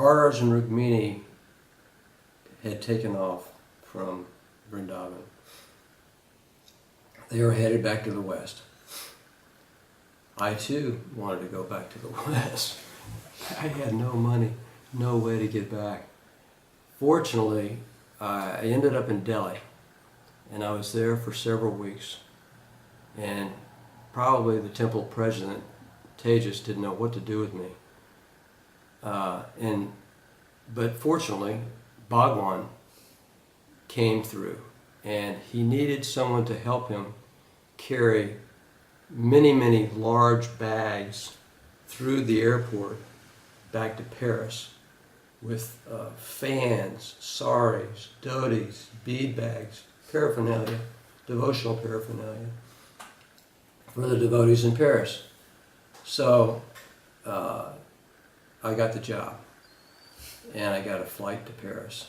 Baradraj and Rukmini had taken off from Vrindavan. They were headed back to the west. I too wanted to go back to the west. I had no money, no way to get back. Fortunately, I ended up in Delhi, and I was there for several weeks. And probably the temple president, Tejas, didn't know what to do with me. But fortunately, Bhagwan came through, and he needed someone to help him carry many, many large bags through the airport back to Paris with fans, saris, dhotis, bead bags, paraphernalia, devotional paraphernalia for the devotees in Paris. So I got the job, and I got a flight to Paris.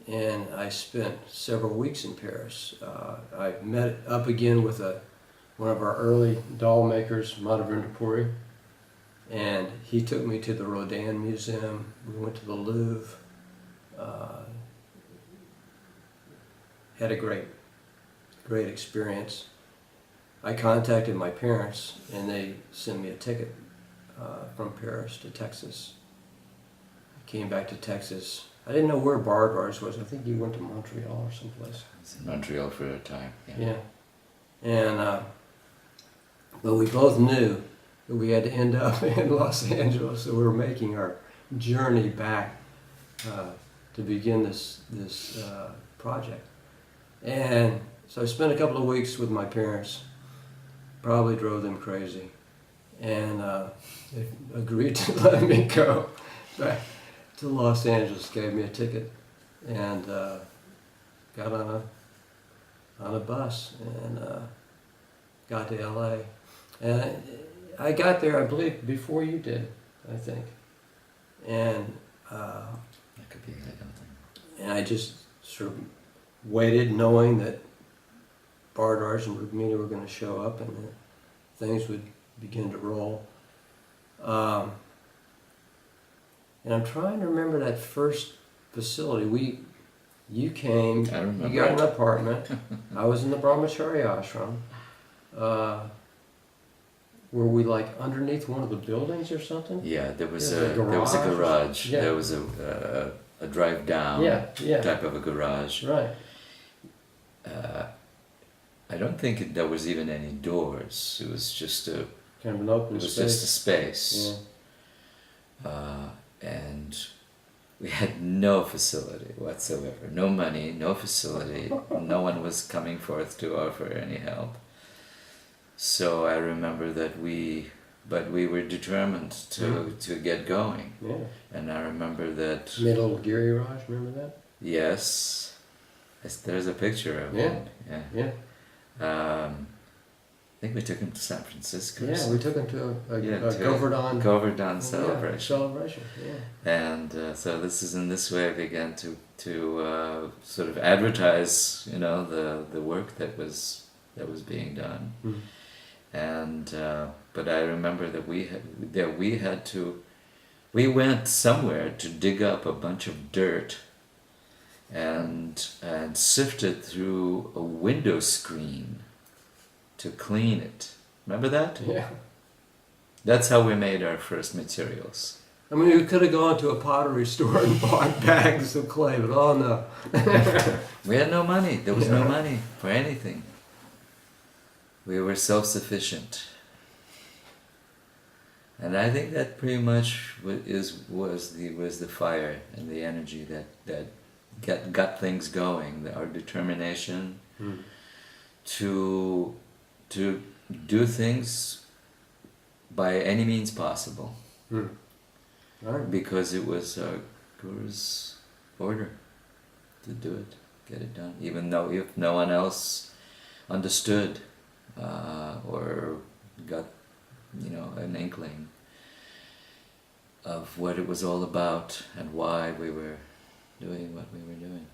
And I spent several weeks in Paris. I met up again with one of our early doll makers, Madhavendra Puri, and he took me to the Rodin Museum. We went to the Louvre. Had a great experience. I contacted my parents, and they sent me a ticket from Paris to Texas. I came back to Texas. I didn't know where Baradraj was. I think he went to Montreal or someplace. I was in Montreal for a time. Yeah. And but we both knew that we had to end up in Los Angeles, so we were making our journey back to begin this project. And so I spent a couple of weeks with my parents. Probably drove them crazy, and they agreed to let me go back to Los Angeles. Gave me a ticket, and got on a bus and got to LA. And I got there, I believe, before you did, I think. And That could be, I don't think. and I just sort of waited, knowing that Baradraj and Rukmini were going to show up and that things would begin to roll. And I'm trying to remember that first facility. You came, I remember. you got an apartment. I was in the Brahmachari ashram. Were we like underneath one of the buildings or something? Yeah, there was Yeah, a garage. Yeah. There was a drive down Yeah. type of a garage. Right. I don't think there was even any doors. It was just a Kind of an open it was space. just a space. And we had no facility whatsoever. No money, no facility. No one was coming forth to offer any help. So I remember that we were determined to get going. Yeah. And I remember that, Middle Giriraj, remember that? yes, there's a picture of Yeah. it. Yeah. Yeah. I think we took him to San Francisco. or Yeah, we something. took him to a to Govardhan Govardhan celebration. celebration. Yeah. And so this is in this way I began to sort of advertise, the work that was being done. Mm. And but I remember that we went somewhere to dig up a bunch of dirt and sift it through a window screen to clean it. Remember that? Yeah. That's how we made our first materials. I mean, we could have gone to a pottery store and bought bags of clay, but oh no. We had no money. There was no Yeah. money for anything. We were self-sufficient. And I think that pretty much was the fire and the energy that got things going, our determination to do things by any means possible. Mm. All right. Because it was Guru's order to do it, get it done, even though if no one else understood or got an inkling of what it was all about and why we were doing what we were doing.